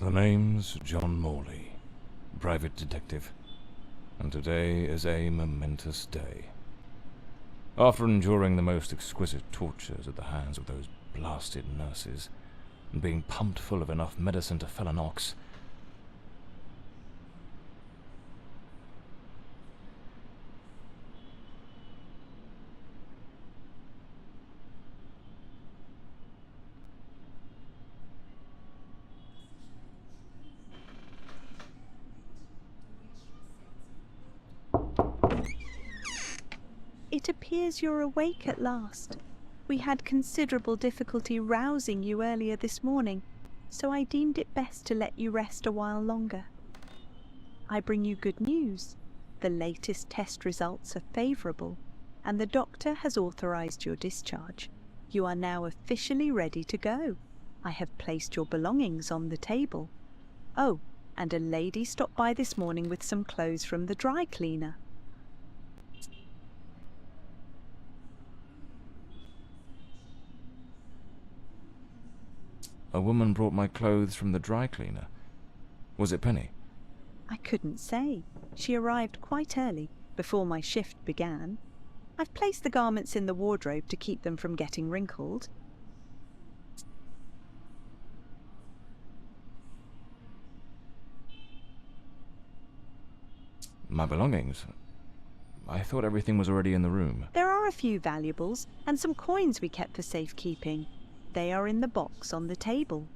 The name's John Morley, private detective, and today is a momentous day. After enduring the most exquisite tortures at the hands of those blasted nurses, and being pumped full of enough medicine to fell an ox, It appears you're awake at last. We had considerable difficulty rousing you earlier this morning, so I deemed it best to let you rest a while longer. I bring you good news. The latest test results are favourable, and the doctor has authorised your discharge. You are now officially ready to go. I have placed your belongings on the table. Oh, and a lady stopped by this morning with some clothes from the dry cleaner. a woman brought my clothes from the dry cleaner. Was it Penny? I couldn't say. She arrived quite early, before my shift began. I've placed the garments in the wardrobe to keep them from getting wrinkled. My belongings? I thought everything was already in the room. There are a few valuables and some coins we kept for safekeeping. They are in the box on the table.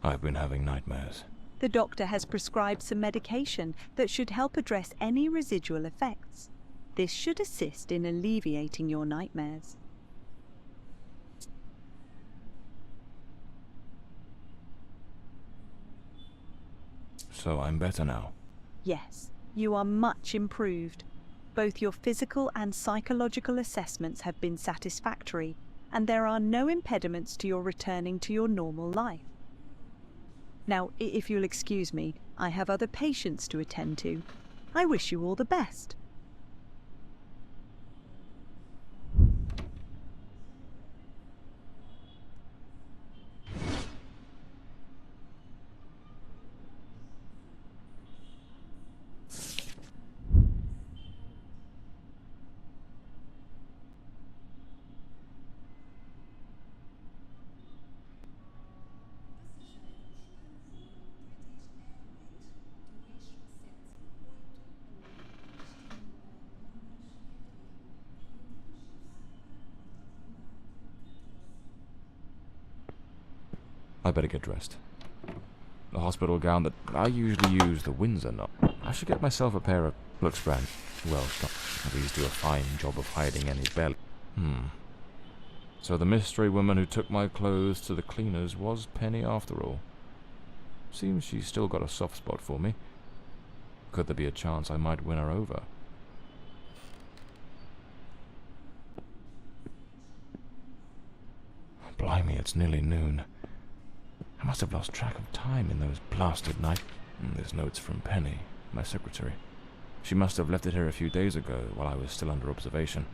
I've been having nightmares. The doctor has prescribed some medication that should help address any residual effects. This should assist in alleviating your nightmares. So I'm better now. Yes, you are much improved. Both your physical and psychological assessments have been satisfactory, and there are no impediments to your returning to your normal life. Now, if you'll excuse me, I have other patients to attend to. I wish you all the best. I better get dressed. The hospital gown that I usually use, the Windsor knot. I should get myself a pair of... Looks brand... Well, these do a fine job of hiding any belly. So the mystery woman who took my clothes to the cleaners was Penny after all. Seems she's still got a soft spot for me. Could there be a chance I might win her over? Blimey, it's nearly noon. I must have lost track of time in those blasted nights. There's notes from Penny, my secretary. She must have left it here a few days ago while I was still under observation.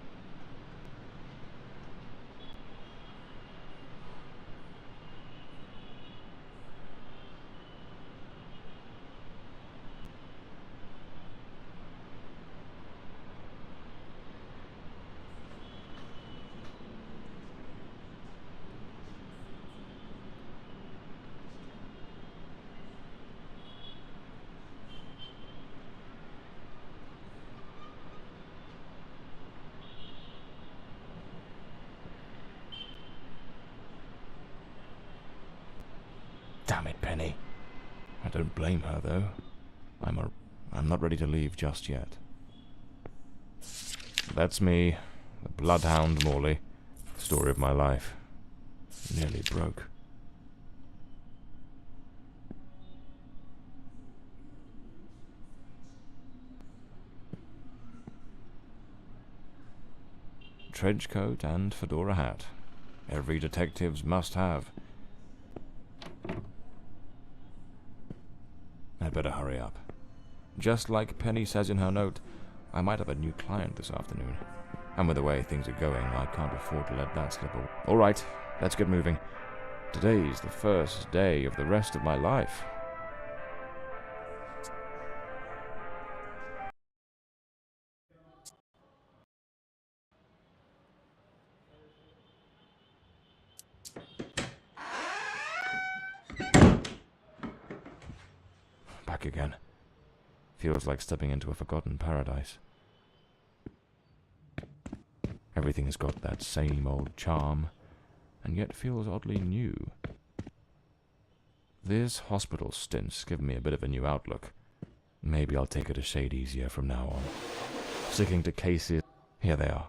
Damn it, Penny. I don't blame her, though. I'm not ready to leave just yet. That's me, the bloodhound Morley. Story of my life. Nearly broke. Trench coat and fedora hat. Every detective's must have. I'd better hurry up. Just like Penny says in her note, I might have a new client this afternoon. And with the way things are going, I can't afford to let that slip away. All right, let's get moving. Today's the first day of the rest of my life. Back again. Feels like stepping into a forgotten paradise. Everything has got that same old charm, and yet feels oddly new. This hospital stint's given me a bit of a new outlook. Maybe I'll take it a shade easier from now on. Sticking to cases... Here they are.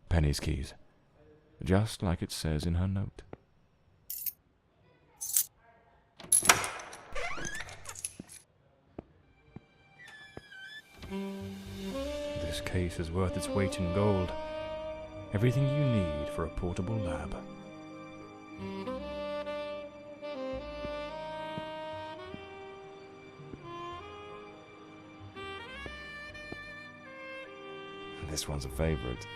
Penny's keys. Just like it says in her note. This case is worth its weight in gold. Everything you need for a portable lab. This one's a favorite.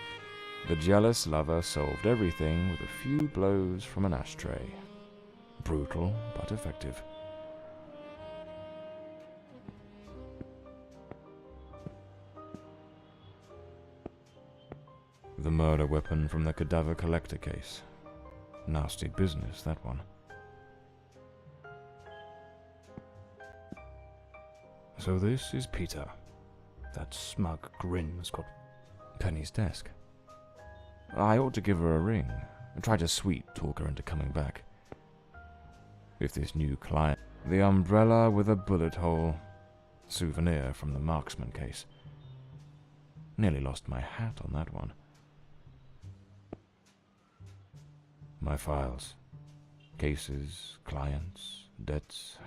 The jealous lover solved everything with a few blows from an ashtray. Brutal, but effective. The murder weapon from the cadaver collector case. Nasty business, that one. So this is Peter. That smug grin's got Penny's desk. I ought to give her a ring and try to sweet talk her into coming back. If this new client... The umbrella with a bullet hole. Souvenir from the marksman case. Nearly lost my hat on that one. My files. Cases, clients, debts.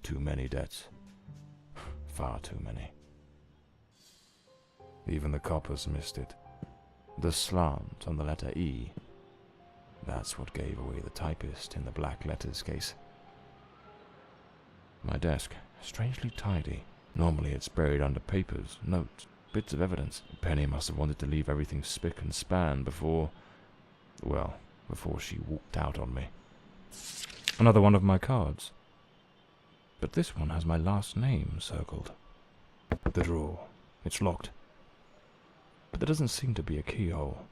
Too many debts. Far too many. Even the coppers missed it. The slant on the letter E. That's what gave away the typist in the black letters case. My desk, strangely tidy. Normally it's buried under papers, notes, bits of evidence. Penny must have wanted to leave everything spick and span before she walked out on me. Another one of my cards. But this one has my last name circled. The drawer. It's locked. But there doesn't seem to be a keyhole.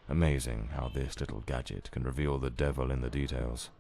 Amazing how this little gadget can reveal the devil in the details.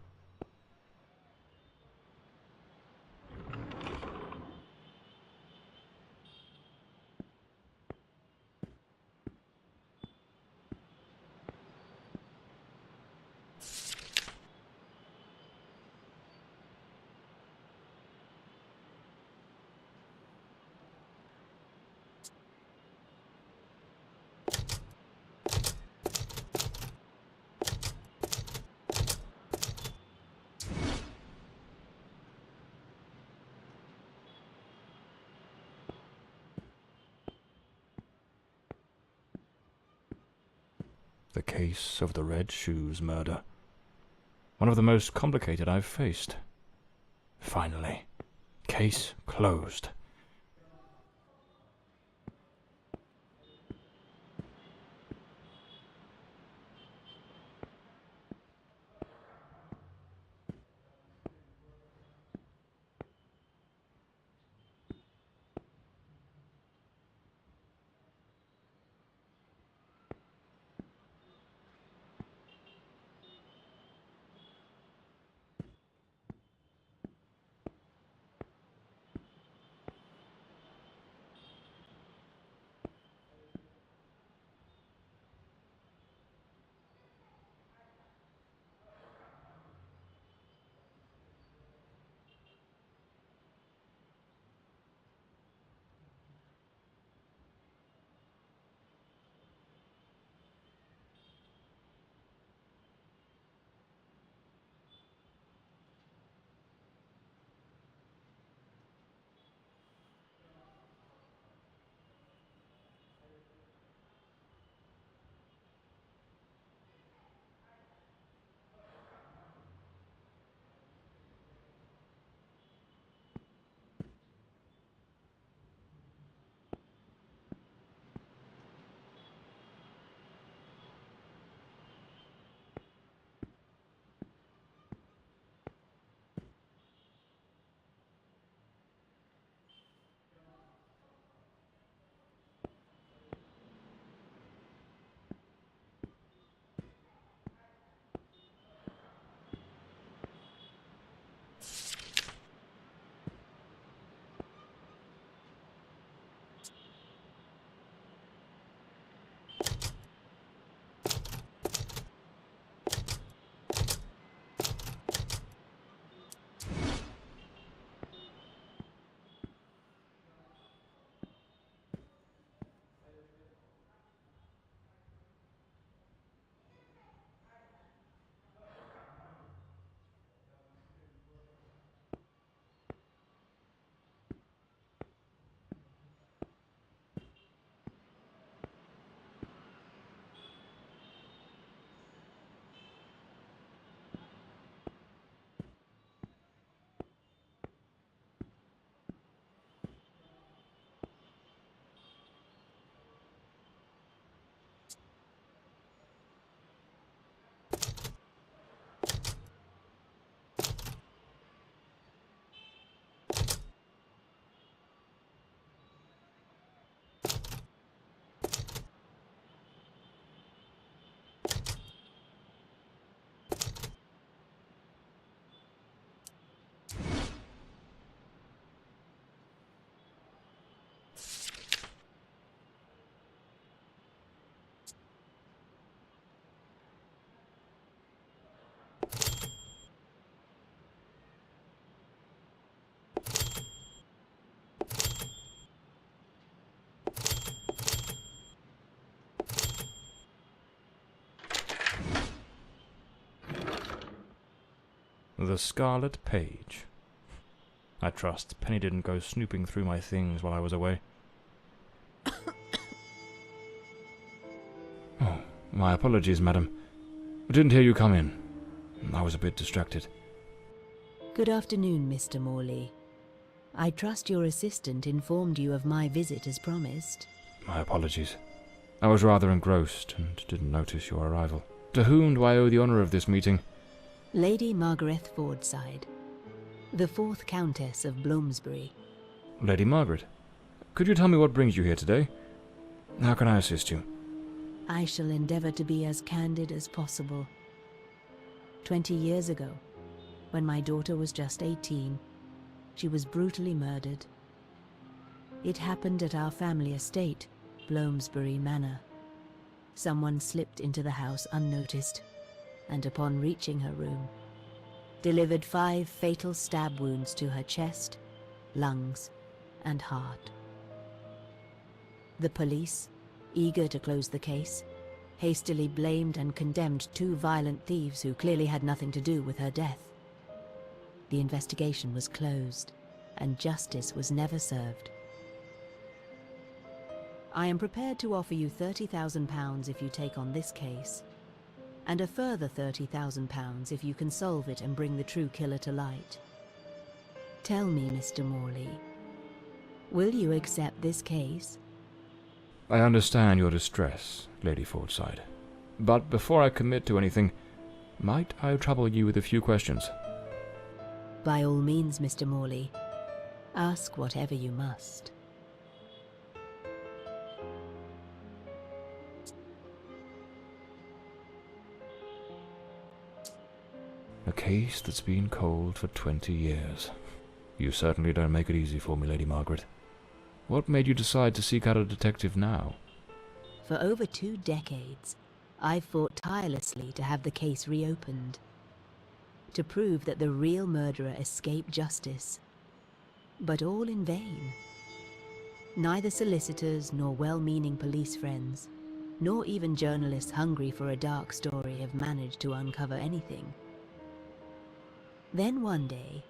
The case of the Red Shoes murder. One of the most complicated I've faced. Finally. Case closed. The Scarlet Page. I trust Penny didn't go snooping through my things while I was away. Oh, my apologies, madam. I didn't hear you come in. I was a bit distracted. Good afternoon, Mr. Morley. I trust your assistant informed you of my visit as promised. My apologies. I was rather engrossed and didn't notice your arrival. To whom do I owe the honour of this meeting? Lady Margaret Fordside, the 4th Countess of Bloomsbury. Lady Margaret, could you tell me what brings you here today? How can I assist you? I shall endeavour to be as candid as possible. 20 years ago, when my daughter was just 18, she was brutally murdered. It happened at our family estate, Bloomsbury Manor. Someone slipped into the house unnoticed, and upon reaching her room, delivered 5 fatal stab wounds to her chest, lungs, and heart. The police, eager to close the case, hastily blamed and condemned 2 violent thieves who clearly had nothing to do with her death. The investigation was closed, and justice was never served. I am prepared to offer you £30,000 if you take on this case, and a further £30,000 if you can solve it and bring the true killer to light. Tell me, Mr. Morley, will you accept this case? I understand your distress, Lady Fordside. But before I commit to anything, might I trouble you with a few questions? By all means, Mr. Morley. Ask whatever you must. A case that's been cold for 20 years. You certainly don't make it easy for me, Lady Margaret. What made you decide to seek out a detective now? For over 2 decades, I've fought tirelessly to have the case reopened, to prove that the real murderer escaped justice. But all in vain. Neither solicitors nor well-meaning police friends, nor even journalists hungry for a dark story have managed to uncover anything. Then one day,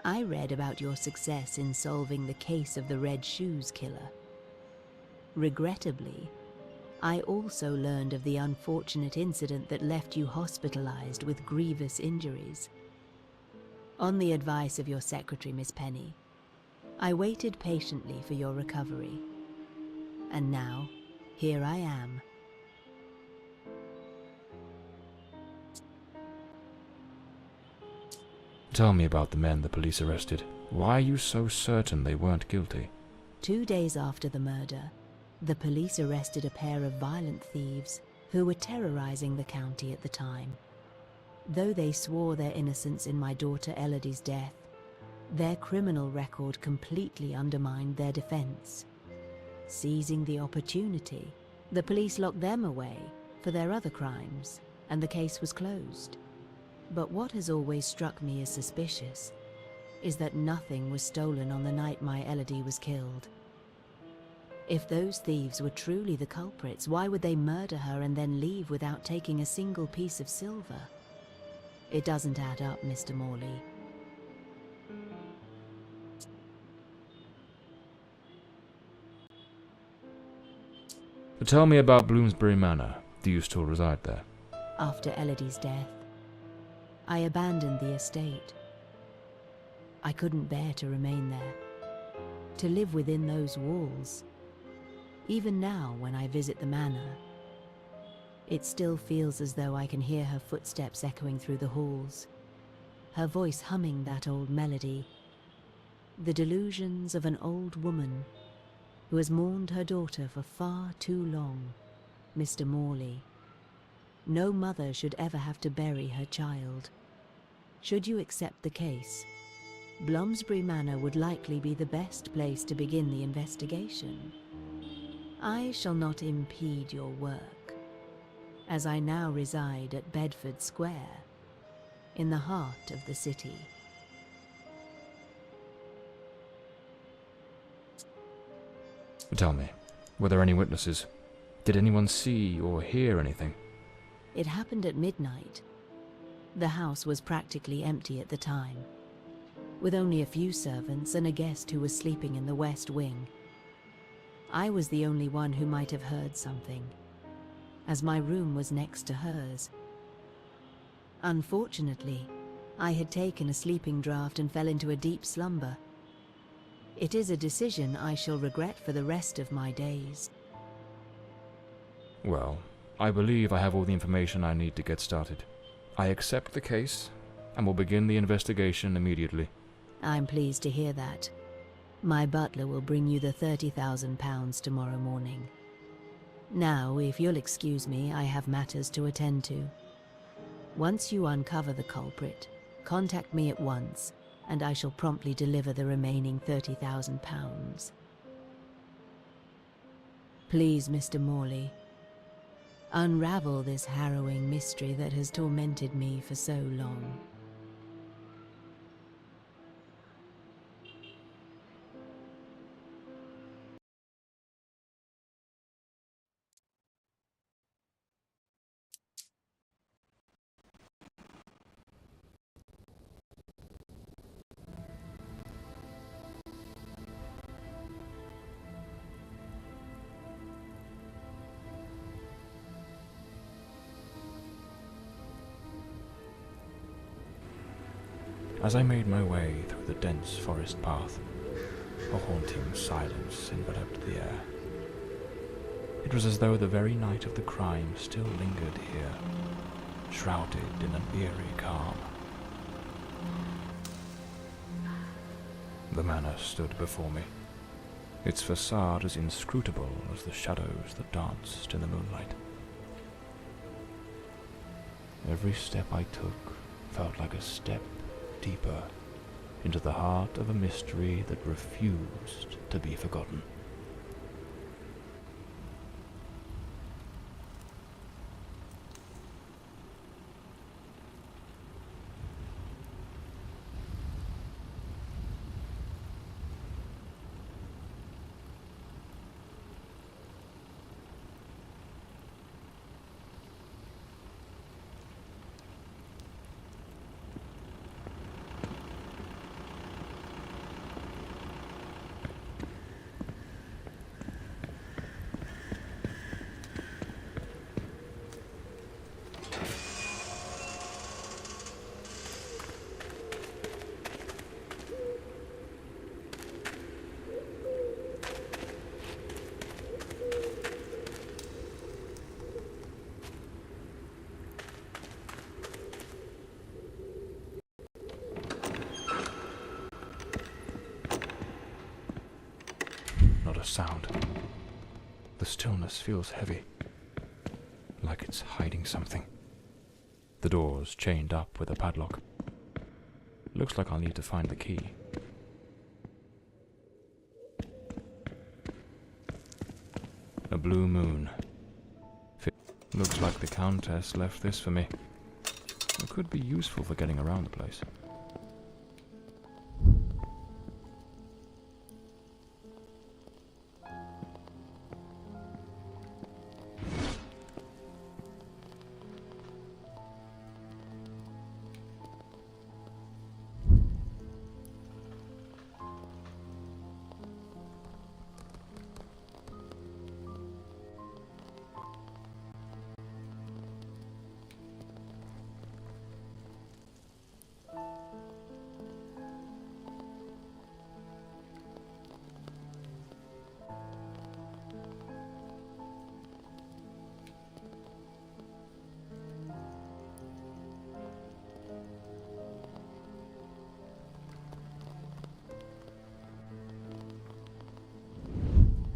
I read about your success in solving the case of the Red Shoes killer. Regrettably, I also learned of the unfortunate incident that left you hospitalized with grievous injuries. On the advice of your secretary, Miss Penny, I waited patiently for your recovery. And now, here I am. Tell me about the men the police arrested. Why are you so certain they weren't guilty? 2 days after the murder, the police arrested a pair of violent thieves who were terrorizing the county at the time. Though they swore their innocence in my daughter Elodie's death, their criminal record completely undermined their defense. Seizing the opportunity, the police locked them away for their other crimes, and the case was closed. But what has always struck me as suspicious is that nothing was stolen on the night my Elodie was killed. If those thieves were truly the culprits, why would they murder her and then leave without taking a single piece of silver? It doesn't add up, Mr. Morley. Tell me about Bloomsbury Manor. Do you still reside there? After Elodie's death, I abandoned the estate. I couldn't bear to remain there, to live within those walls. Even now, when I visit the manor, it still feels as though I can hear her footsteps echoing through the halls, her voice humming that old melody, the delusions of an old woman who has mourned her daughter for far too long, Mr. Morley. No mother should ever have to bury her child. Should you accept the case, Bloomsbury Manor would likely be the best place to begin the investigation. I shall not impede your work, as I now reside at Bedford Square, in the heart of the city. Tell me, were there any witnesses? Did anyone see or hear anything? It happened at midnight. The house was practically empty at the time, with only a few servants and a guest who was sleeping in the west wing. I was the only one who might have heard something, as my room was next to hers. Unfortunately, I had taken a sleeping draught and fell into a deep slumber. It is a decision I shall regret for the rest of my days. Well, I believe I have all the information I need to get started. I accept the case, and will begin the investigation immediately. I'm pleased to hear that. My butler will bring you the £30,000 tomorrow morning. Now, if you'll excuse me, I have matters to attend to. Once you uncover the culprit, contact me at once, and I shall promptly deliver the remaining £30,000. Please, Mr. Morley, unravel this harrowing mystery that has tormented me for so long. As I made my way through the dense forest path, a haunting silence enveloped the air. It was as though the very night of the crime still lingered here, shrouded in an eerie calm. The manor stood before me, its facade as inscrutable as the shadows that danced in the moonlight. Every step I took felt like a step deeper into the heart of a mystery that refused to be forgotten. Not a sound. The stillness feels heavy, like it's hiding something. The door's chained up with a padlock. Looks like I'll need to find the key. A blue moon. Looks like the Countess left this for me. It could be useful for getting around the place.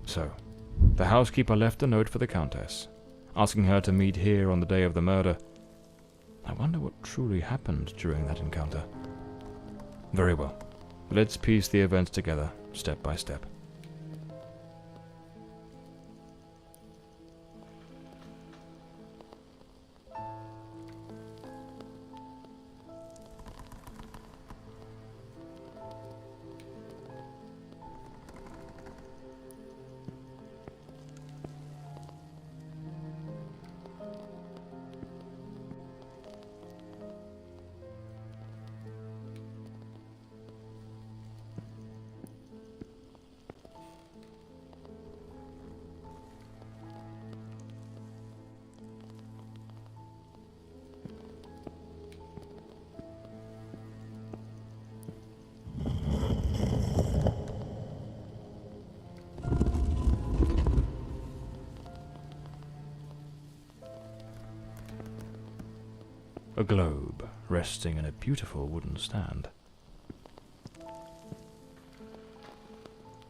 So, the housekeeper left a note for the Countess, asking her to meet here on the day of the murder. I wonder what truly happened during that encounter. Very well. Let's piece the events together, step by step. A globe resting in a beautiful wooden stand.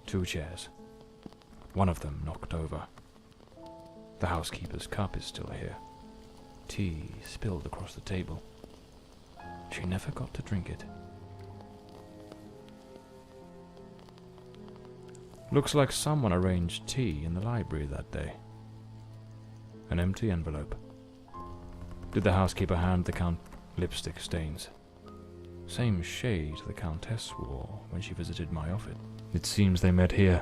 2 chairs. One of them knocked over. The housekeeper's cup is still here. Tea spilled across the table. She never got to drink it. Looks like someone arranged tea in the library that day. An empty envelope. Did the housekeeper hand the Count lipstick stains? Same shade the Countess wore when she visited my office. It seems they met here.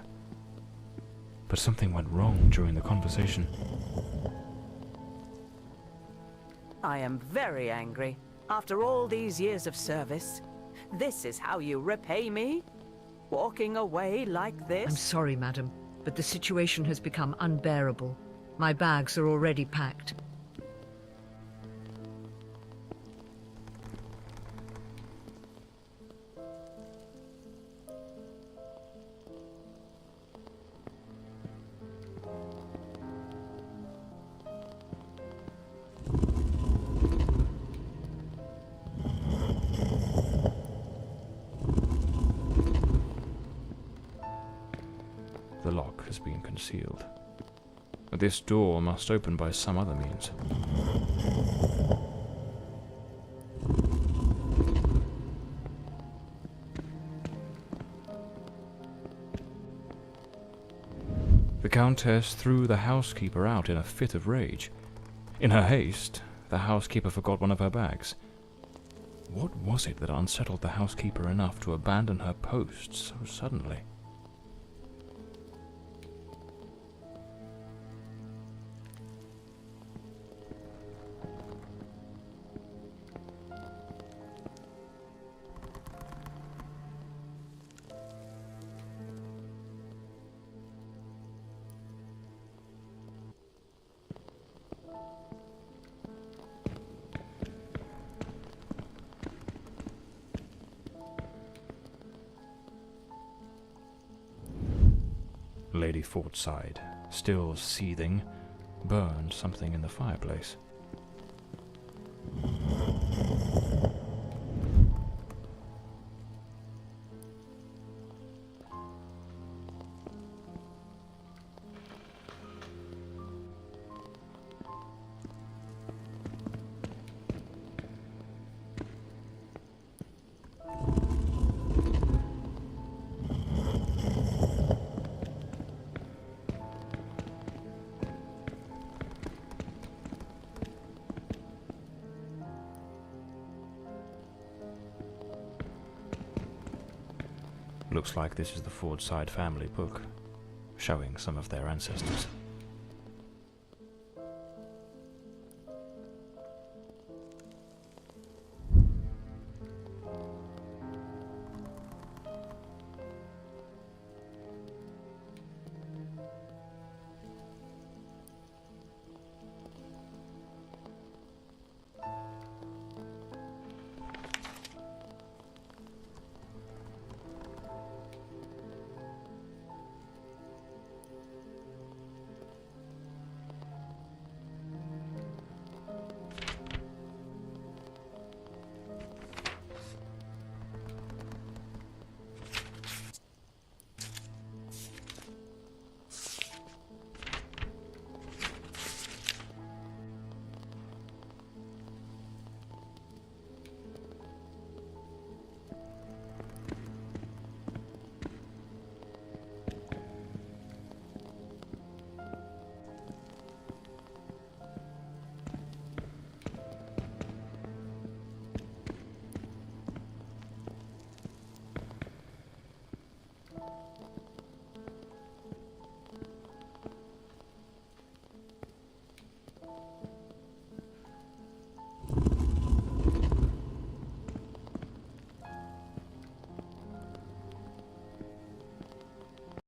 But something went wrong during the conversation. I am very angry. After all these years of service, this is how you repay me? Walking away like this? I'm sorry, madam, but the situation has become unbearable. My bags are already packed. The lock has been concealed. This door must open by some other means. The Countess threw the housekeeper out in a fit of rage. In her haste, the housekeeper forgot one of her bags. What was it that unsettled the housekeeper enough to abandon her post so suddenly? Lady Fortside, still seething, burned something in the fireplace. Looks like this is the Fordside family book, showing some of their ancestors.